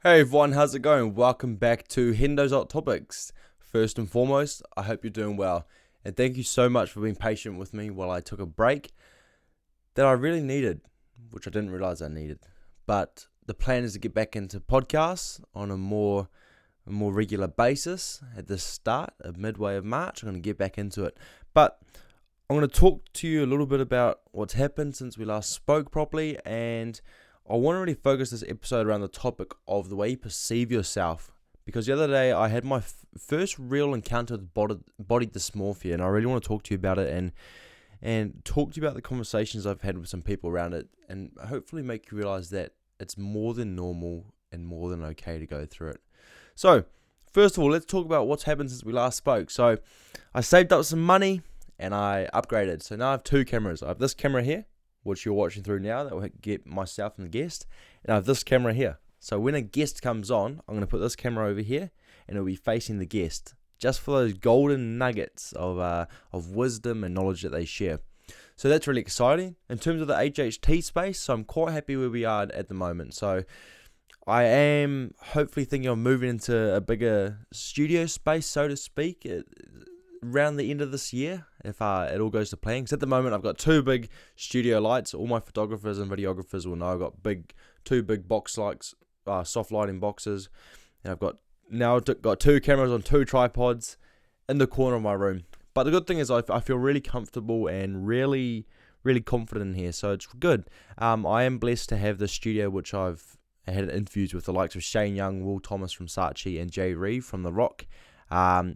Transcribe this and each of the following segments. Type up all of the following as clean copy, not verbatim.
Hey everyone, how's it going? Welcome back to Hendo's Hot Topics. First and foremost, I hope you're doing well. And thank you so much for being patient with me while I took a break that I really needed, which I didn't realize I needed. But the plan is to get back into podcasts on a more regular basis at the start of midway of March. I'm going to get back into it. But I'm going to talk to you a little bit about what's happened since we last spoke properly, and I want to really focus this episode around the topic of the way you perceive yourself, because the other day I had my first real encounter with body dysmorphia, and I really want to talk to you about it and talk to you about the conversations I've had with some people around it, and hopefully make you realize that it's more than normal and more than okay to go through it. So, first of all, let's talk about what's happened since we last spoke. So, I saved up some money and I upgraded. So now I have two cameras. I have this camera here, which you're watching through now, that will get myself and the guest. And I have this camera here. So when a guest comes on, I'm going to put this camera over here, and it'll be facing the guest, just for those golden nuggets of wisdom and knowledge that they share. So that's really exciting. In terms of the HHT space, so I'm quite happy where we are at the moment. So I am hopefully thinking of moving into a bigger studio space, so to speak, around the end of this year, if it all goes to plan. Because at the moment I've got two big studio lights. All my photographers and videographers will know I've got two big box lights, soft lighting boxes, and I've got two cameras on two tripods in the corner of my room. But the good thing is I feel really comfortable and really confident in here, so it's good. I am blessed to have the studio, which I've had interviews with the likes of Shane Young, Will Thomas from Saatchi, and Jay Reeve from The Rock,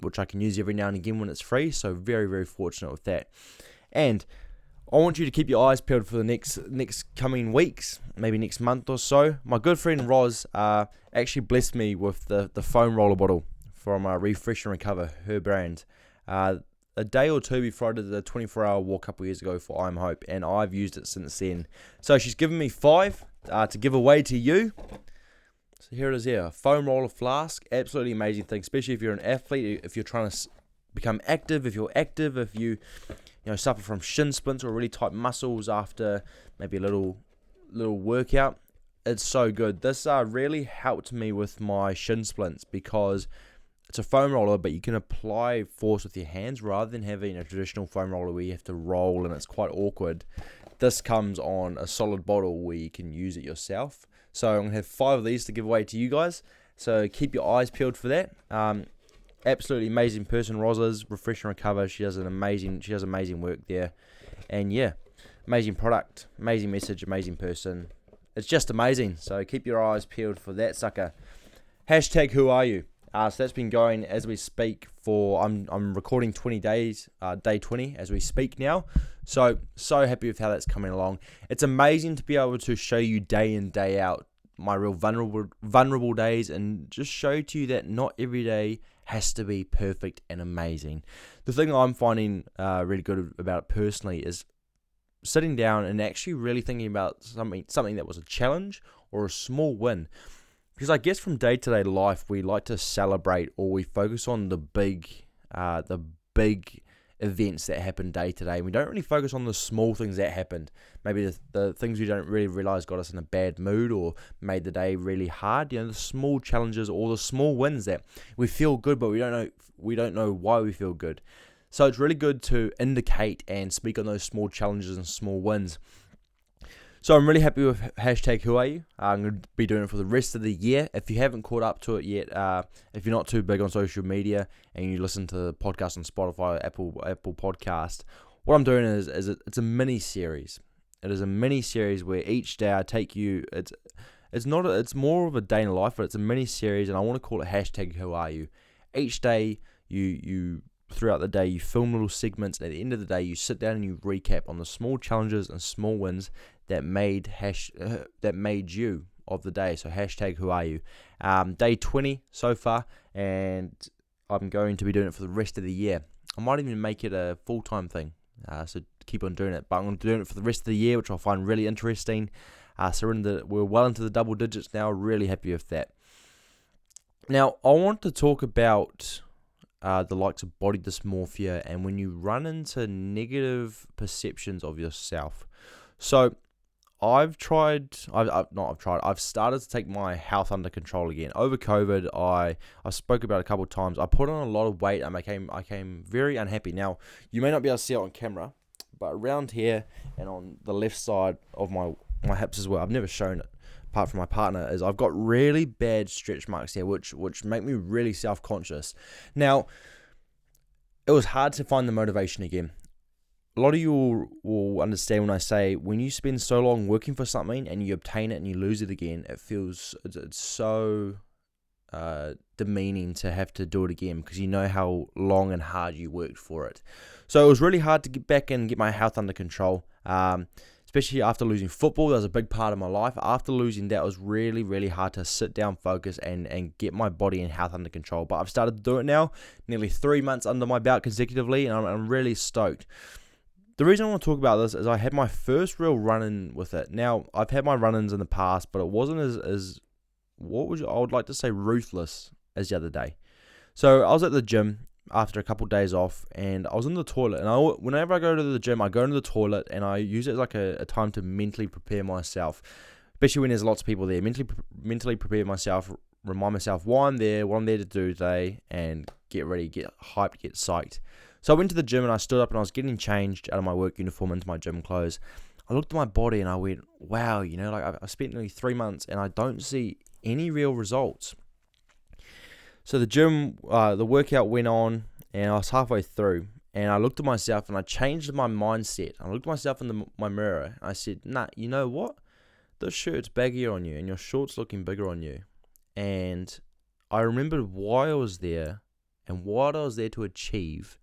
which I can use every now and again when it's free. So very fortunate with that. And I want you to keep your eyes peeled for the next coming weeks, maybe next month or so. My good friend Roz actually blessed me with the foam roller bottle from Refresh and Recover, her brand, a day or two before I did the 24-hour walk a couple years ago for I'm Hope, and I've used it since then. So she's given me 5 to give away to you. So here it is here, a foam roller flask, absolutely amazing thing, especially if you're an athlete, if you're trying to become active, if you suffer from shin splints or really tight muscles after maybe a little workout. It's so good. This really helped me with my shin splints because it's a foam roller, but you can apply force with your hands rather than having a traditional foam roller where you have to roll and it's quite awkward. This comes on a solid bottle where you can use it yourself. So I'm going to have 5 of these to give away to you guys. So keep your eyes peeled for that. Absolutely amazing person, Roz is. Refresh and Recover. She does amazing work there. And yeah, amazing product, amazing message, amazing person. It's just amazing. So keep your eyes peeled for that sucker. Hashtag who are you? So that's been going as we speak for, I'm recording 20 days, day 20 as we speak now. So happy with how that's coming along. It's amazing to be able to show you day in, day out my real vulnerable days, and just show to you that not every day has to be perfect and amazing. The thing I'm finding really good about it personally is sitting down and actually really thinking about something that was a challenge or a small win. Because I guess from day-to-day life, we like to celebrate, or we focus on the big events that happen day-to-day. We don't really focus on the small things that happened. Maybe the things we don't really realize got us in a bad mood or made the day really hard. The small challenges or the small wins that we feel good, but we don't know why we feel good. So it's really good to indicate and speak on those small challenges and small wins. So I'm really happy with hashtag who are you. I'm going to be doing it for the rest of the year. If you haven't caught up to it yet, if you're not too big on social media and you listen to the podcast on Spotify, Apple Podcast, what I'm doing is it's a mini series. It is a mini series where each day I take you. It's more of a day in life, but it's a mini series, and I want to call it hashtag who are you. Each day you throughout the day you film little segments, and at the end of the day you sit down and you recap on the small challenges and small wins that made you of the day. So hashtag who are you. Day 20 so far, and I'm going to be doing it for the rest of the year. I might even make it a full-time thing, so keep on doing it. But I'm going to do it for the rest of the year, which I find really interesting. We're well into the double digits now. Really happy with that. Now I want to talk about the likes of body dysmorphia and when you run into negative perceptions of yourself. So I've started to take my health under control again. Over COVID, I spoke about it a couple of times. I put on a lot of weight and I became very unhappy. Now, you may not be able to see it on camera, but around here and on the left side of my hips as well, I've never shown it apart from my partner, is I've got really bad stretch marks here, which make me really self-conscious. Now, it was hard to find the motivation again. A lot of you will understand when I say, when you spend so long working for something and you obtain it and you lose it again, it's so demeaning to have to do it again, because you know how long and hard you worked for it. So it was really hard to get back and get my health under control, especially after losing football. That was a big part of my life. After losing that, it was really, really hard to sit down, focus, and get my body and health under control. But I've started to do it now, nearly 3 months under my belt consecutively, and I'm really stoked. The reason I want to talk about this is I had my first real run-in with it. Now, I've had my run-ins in the past, but it wasn't as I would like to say ruthless as the other day. So I was at the gym after a couple of days off, and I was in the toilet. And whenever I go to the gym, I go into the toilet, and I use it as like a time to mentally prepare myself, especially when there's lots of people there. Mentally prepare myself, remind myself why I'm there, what I'm there to do today, and get ready, get hyped, get psyched. So I went to the gym and I stood up and I was getting changed out of my work uniform into my gym clothes. I looked at my body and I went, wow, like I spent nearly 3 months and I don't see any real results. So the gym, the workout went on and I was halfway through and I looked at myself and I changed my mindset. I looked at myself in my mirror and I said, nah, you know what? This shirt's baggier on you and your shorts looking bigger on you. And I remembered why I was there and what I was there to achieve,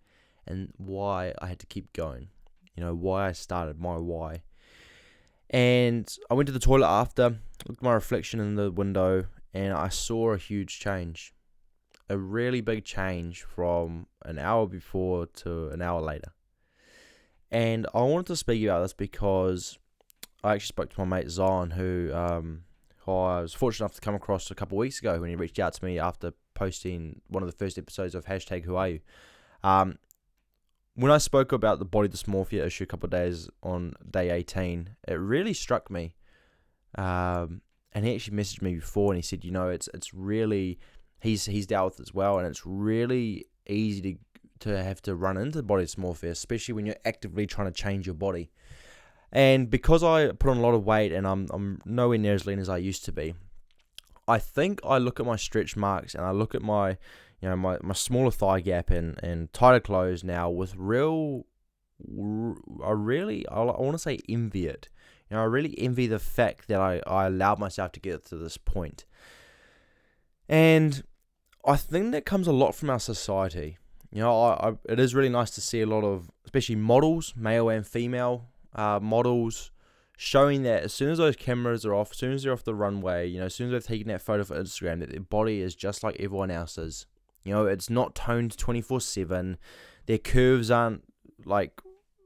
and why I had to keep going. Why I started, my why. And I went to the toilet after, looked at my reflection in the window, and I saw a huge change. A really big change from an hour before to an hour later. And I wanted to speak about this because I actually spoke to my mate Zion, who I was fortunate enough to come across a couple of weeks ago when he reached out to me after posting one of the first episodes of #WhoAreYou. When I spoke about the body dysmorphia issue a couple of days on day 18, it really struck me. And he actually messaged me before and he said, it's really, he's dealt with it as well, and it's really easy to have to run into body dysmorphia, especially when you're actively trying to change your body. And because I put on a lot of weight and I'm nowhere near as lean as I used to be, I think I look at my stretch marks and I look at my my smaller thigh gap and tighter clothes now with I want to say envy it. I really envy the fact that I allowed myself to get to this point. And I think that comes a lot from our society. It is really nice to see a lot of, especially models, male and female models, showing that as soon as those cameras are off, as soon as they're off the runway, as soon as they've taken that photo for Instagram, that their body is just like everyone else's. It's not toned 24/7. Their curves aren't like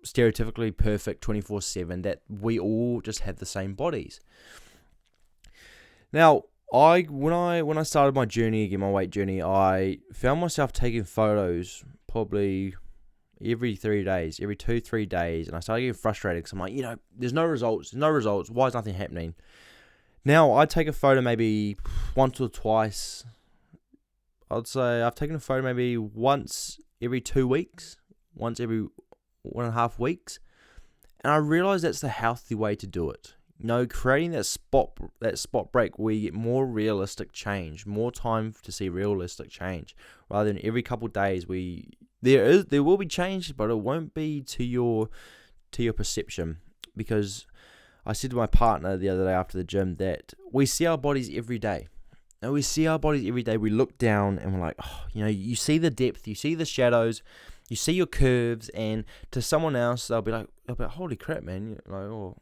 stereotypically perfect 24/7. That we all just have the same bodies. Now, when I started my journey again, my weight journey, I found myself taking photos probably every 3 days, every 2-3 days, and I started getting frustrated because I'm like, there's no results. Why is nothing happening? Now I take a photo maybe once or twice. I'd say I've taken a photo maybe once every 2 weeks, once every 1.5 weeks, and I realize that's the healthy way to do it. Creating that spot break where you get more realistic change, more time to see realistic change, rather than every couple of days there will be change, but it won't be to your perception. Because I said to my partner the other day after the gym that we see our bodies every day. And we see our bodies every day. We look down and we're like, you see the depth, you see the shadows, you see your curves, and to someone else they'll be like, holy crap, man, or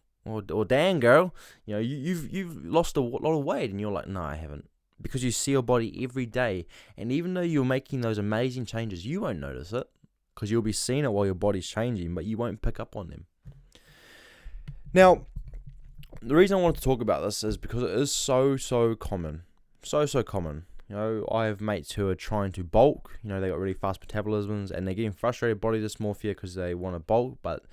damn girl, you've lost a lot of weight, and you're like, no, I haven't, because you see your body every day, and even though you're making those amazing changes, you won't notice it, because you'll be seeing it while your body's changing, but you won't pick up on them. Now, the reason I wanted to talk about this is because it is so common. So common. I have mates who are trying to bulk. They got really fast metabolisms and they're getting frustrated body dysmorphia because they want to bulk, but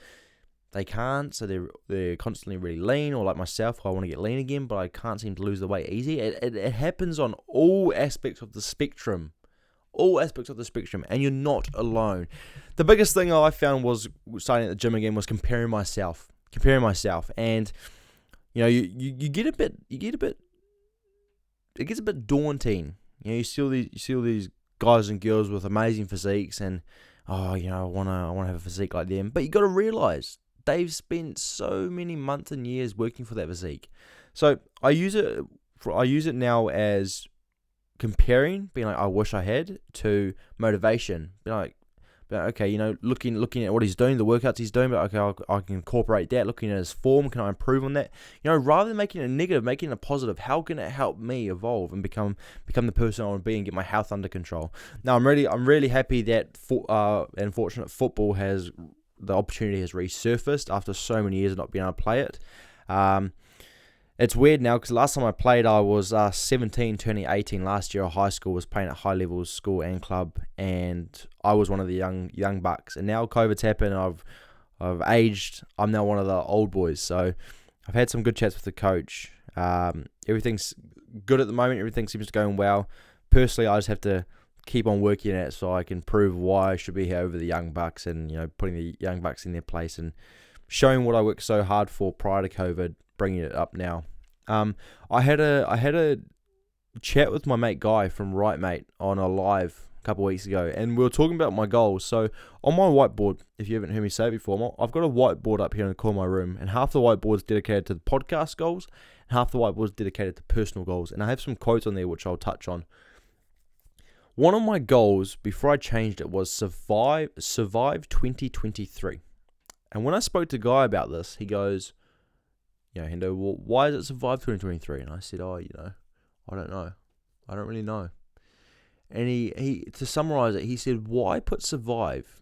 they can't, so they're constantly really lean, or like myself, I want to get lean again, but I can't seem to lose the weight easy. It happens on all aspects of the spectrum. And you're not alone. The biggest thing I found was starting at the gym again was comparing myself, and you get a bit, it gets a bit daunting. You see all these guys and girls with amazing physiques, and I want to have a physique like them. But you got to realize they've spent so many months and years working for that physique. So I use it now as comparing, being like, I wish I had, to motivation. Being like, okay, looking at what he's doing, the workouts he's doing, but okay, I can incorporate that. Looking at his form, can I improve on that? Rather than making it negative, making it a positive. How can it help me evolve and become the person I want to be and get my health under control? Now, I'm really happy that unfortunate football the opportunity has resurfaced after so many years of not being able to play it. It's weird now because last time I played, I was 17, turning 18 last year of high school, was playing at high levels, school and club, and I was one of the young bucks. And now COVID's happened, and I've aged. I'm now one of the old boys. So I've had some good chats with the coach. Everything's good at the moment. Everything seems to be going well. Personally, I just have to keep on working at it so I can prove why I should be here over the young bucks, and putting the young bucks in their place and showing what I worked so hard for prior to COVID, bringing it up now. I had a chat with my mate Guy from Right Mate on a live a couple of weeks ago, and we were talking about my goals. So on my whiteboard, if you haven't heard me say it before, I've got a whiteboard up here in the corner of my room, and half the whiteboard is dedicated to the podcast goals, and half the whiteboard is dedicated to personal goals. And I have some quotes on there which I'll touch on. One of my goals before I changed it was survive 2023. And when I spoke to Guy about this, he goes, Hendo, well, why is it survive 2023? And I said, I don't know. I don't really know. And he to summarize it, he said, why put survive?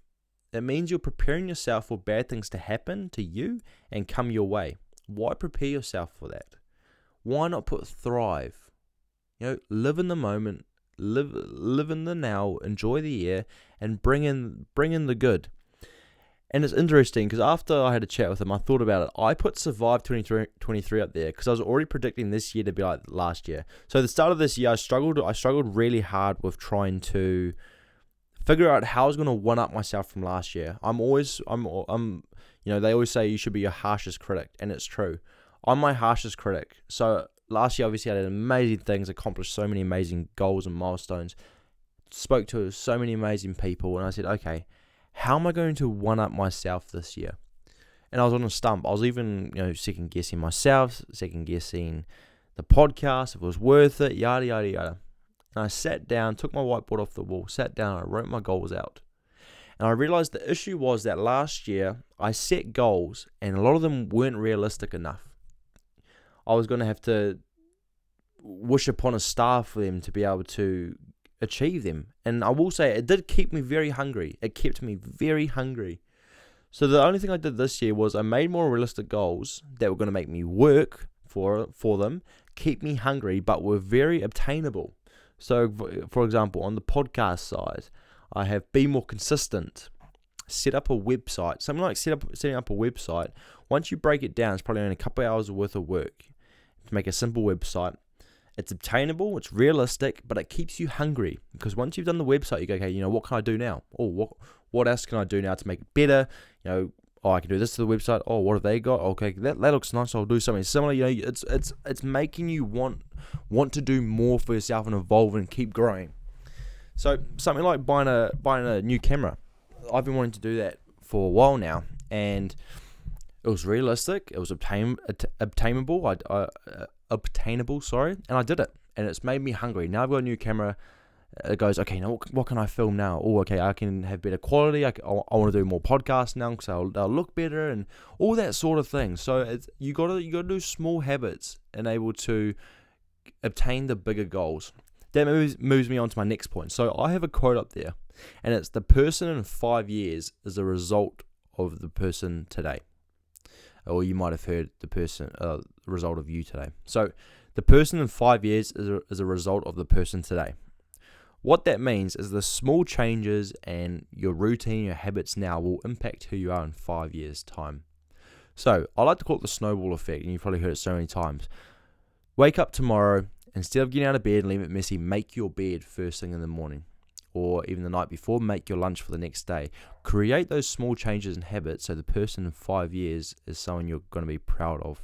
It means you're preparing yourself for bad things to happen to you and come your way. Why prepare yourself for that? Why not put thrive? Live in the moment, live in the now, enjoy the year, and bring in the good. And it's interesting because after I had a chat with him, I thought about it. I put survive 2023 up there because I was already predicting this year to be like last year. So at the start of this year, I struggled really hard with trying to figure out how I was going to one up myself from last year. They always say you should be your harshest critic, and it's true. I'm my harshest critic. So last year, obviously, I did amazing things, accomplished so many amazing goals and milestones, spoke to so many amazing people, and I said, okay, how am I going to one-up myself this year? And I was on a stump. I was even, second-guessing myself, second-guessing the podcast, if it was worth it, yada, yada, yada. And I sat down, took my whiteboard off the wall, sat down, I wrote my goals out. And I realized the issue was that last year, I set goals, and a lot of them weren't realistic enough. I was going to have to wish upon a star for them to be able to achieve them. And I will say, it did keep me very hungry. It kept me very hungry. So the only thing I did this year was I made more realistic goals that were going to make me work for them, keep me hungry, but were very obtainable. So, for example, on the podcast side, I have be more consistent, set up a website. Something like setting up a website, once you break it down, it's probably only a couple of hours worth of work to make a simple website. It's obtainable, it's realistic, but it keeps you hungry, because once you've done the website, you go, okay, what can I do now? Oh, what else can I do now to make it better? I can do this to the website. Oh, what have they got? Okay, that looks nice. I'll do something similar. It's making you want to do more for yourself and evolve and keep growing. So something like buying a new camera. I've been wanting to do that for a while now, and it was realistic. It was obtainable. Obtainable, and I did it, and it's made me hungry. Now I've got a new camera. It goes, okay, now what can I film now? Oh, okay, I can have better quality. I want to do more podcasts now because they'll look better and all that sort of thing. So you got to do small habits and able to obtain the bigger goals. That moves me on to my next point. So I have a quote up there, and it's the person in 5 years is a result of the person today. Or you might have heard the result of you today. So the person in 5 years is a result of the person today. What that means is the small changes and your routine, your habits now will impact who you are in 5 years' time. So I like to call it the snowball effect, and you've probably heard it so many times. Wake up tomorrow, instead of getting out of bed and leaving it messy, make your bed first thing in the morning, or even the night before. Make your lunch for the next day. Create those small changes and habits so the person in 5 years is someone you're going to be proud of.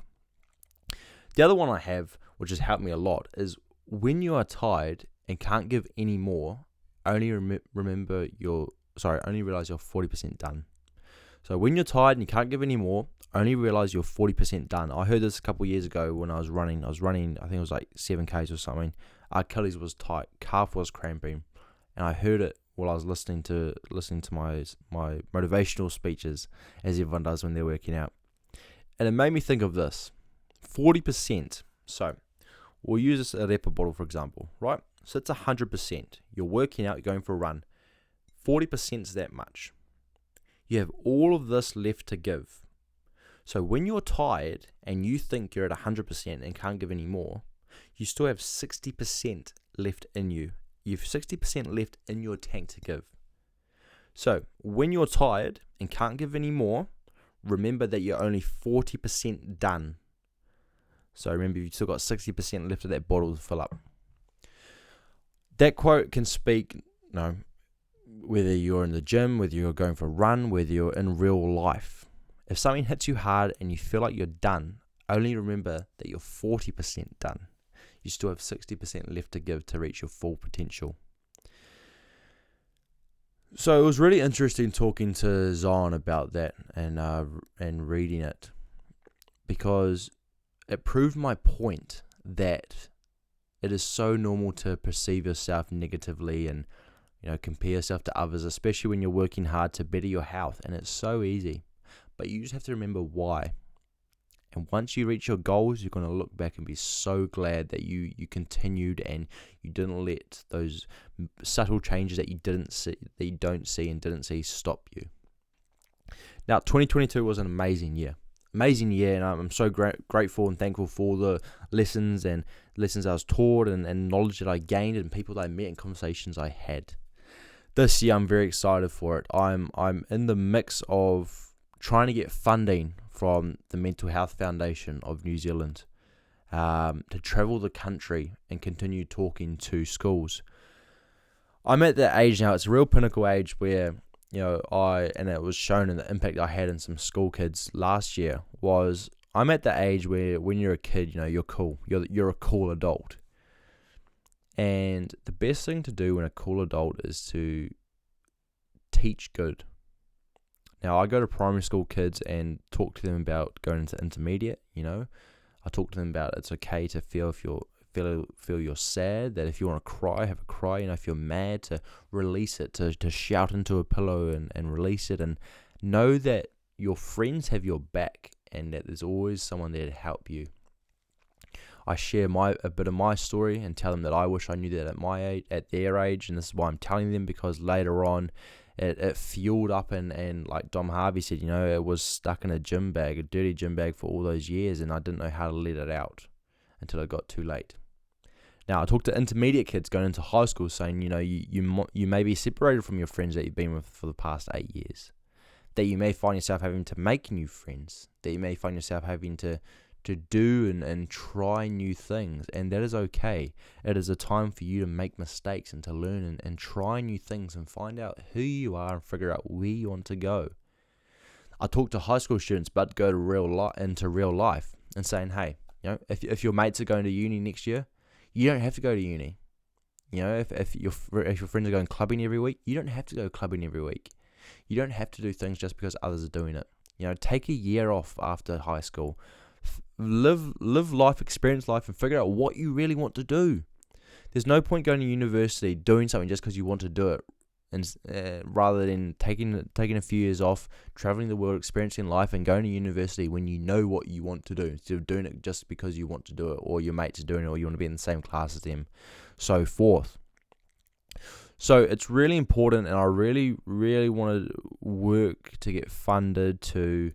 The other one I have, which has helped me a lot, is when you are tired and can't give any more, only realize you're 40% done. So when you're tired and you can't give any more, only realize you're 40% done. I heard this a couple of years ago when I was running. I think it was like 7Ks or something. Achilles was tight, calf was cramping, and I heard it while I was listening to my motivational speeches, as everyone does when they're working out. And it made me think of this. 40%. So we'll use this a Repa bottle, for example, right? So it's 100%. You're working out, you're going for a run. 40% is that much. You have all of this left to give. So when you're tired and you think you're at 100% and can't give any more, you still have 60% left in you. You have 60% left in your tank to give. So when you're tired and can't give any more, remember that you're only 40% done. So remember, you've still got 60% left of that bottle to fill up. That quote can speak, whether you're in the gym, whether you're going for a run, whether you're in real life. If something hits you hard and you feel like you're done, only remember that you're 40% done. You still have 60% left to give to reach your full potential. So it was really interesting talking to Zion about that and reading it, because it proved my point that it is so normal to perceive yourself negatively and compare yourself to others, especially when you're working hard to better your health, and it's so easy. But you just have to remember why. And once you reach your goals, you're going to look back and be so glad that you continued and you didn't let those subtle changes that you don't see stop you. Now, 2022 was an amazing year, and I'm so grateful and thankful for all the lessons I was taught and knowledge that I gained and people that I met and conversations I had. This year, I'm very excited for it. I'm in the mix of trying to get funding from the Mental Health Foundation of New Zealand to travel the country and continue talking to schools. I'm at that age now. It's a real pinnacle age where and it was shown in the impact I had in some school kids last year. I'm at the age where when you're a kid, you're cool. You're a cool adult. And the best thing to do when a cool adult is to teach good. Now, I go to primary school kids and talk to them about going into intermediate, I talk to them about it's okay to feel if you're sad, that if you want to cry, have a cry, if you're mad, to release it, to shout into a pillow and release it, and know that your friends have your back and that there's always someone there to help you. I share a bit of my story and tell them that I wish I knew that at their age, and this is why I'm telling them, because later on it fueled up and like Dom Harvey said, it was stuck in a dirty gym bag for all those years, and I didn't know how to let it out until it got too late. Now, I talk to intermediate kids going into high school saying, you may be separated from your friends that you've been with for the past 8 years, that you may find yourself having to make new friends, that you may find yourself having to do and try new things, and that is okay. It is a time for you to make mistakes and to learn and try new things and find out who you are and figure out where you want to go. I talk to high school students about to go into real life and saying, hey, if your mates are going to uni next year, you don't have to go to uni. If your friends are going clubbing every week, you don't have to go clubbing every week. You don't have to do things just because others are doing it. Take a year off after high school. Live life, experience life, and figure out what you really want to do. There's no point going to university doing something just because you want to do it, and rather than taking a few years off, traveling the world, experiencing life, and going to university when you know what you want to do, instead of doing it just because you want to do it, or your mates are doing it, or you want to be in the same class as them, so forth. So it's really important, and I really, really want to work to get funded to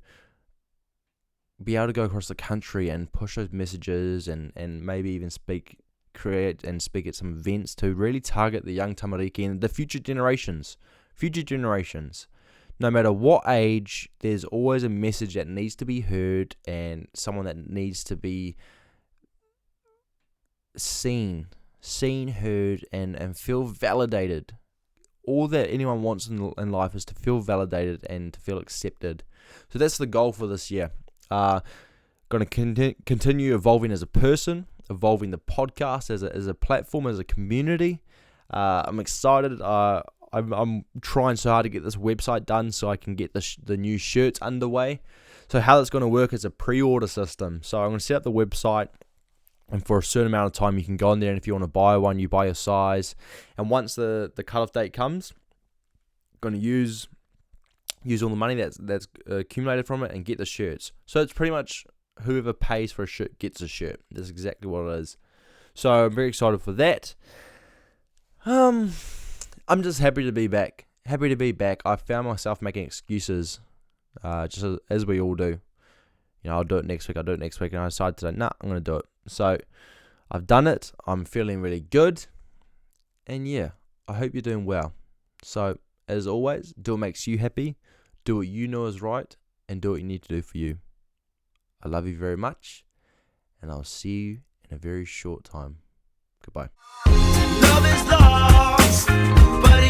be able to go across the country and push those messages and maybe even speak at some events to really target the young tamariki and the future generations no matter what age, there's always a message that needs to be heard and someone that needs to be seen, heard, and feel validated. All that anyone wants in life is to feel validated and to feel accepted. So that's the goal for this year. Going to continue evolving as a person, evolving the podcast as a platform, as a community. I'm excited. I'm trying so hard to get this website done so I can get the new shirts underway. So how that's going to work is a pre-order system. So I'm going to set up the website, and for a certain amount of time you can go in there, and if you want to buy one, you buy your size. And once the cutoff date comes, I'm going to use all the money that's accumulated from it and get the shirts. So it's pretty much whoever pays for a shirt gets a shirt. That's exactly what it is. So I'm very excited for that. I'm just happy to be back. I found myself making excuses, just as we all do. I'll do it next week, and I decided today, I'm going to do it. So I've done it. I'm feeling really good. And yeah, I hope you're doing well. So as always, do what makes you happy, do what you know is right, and do what you need to do for you. I love you very much, and I'll see you in a very short time. Goodbye. Love is lost, but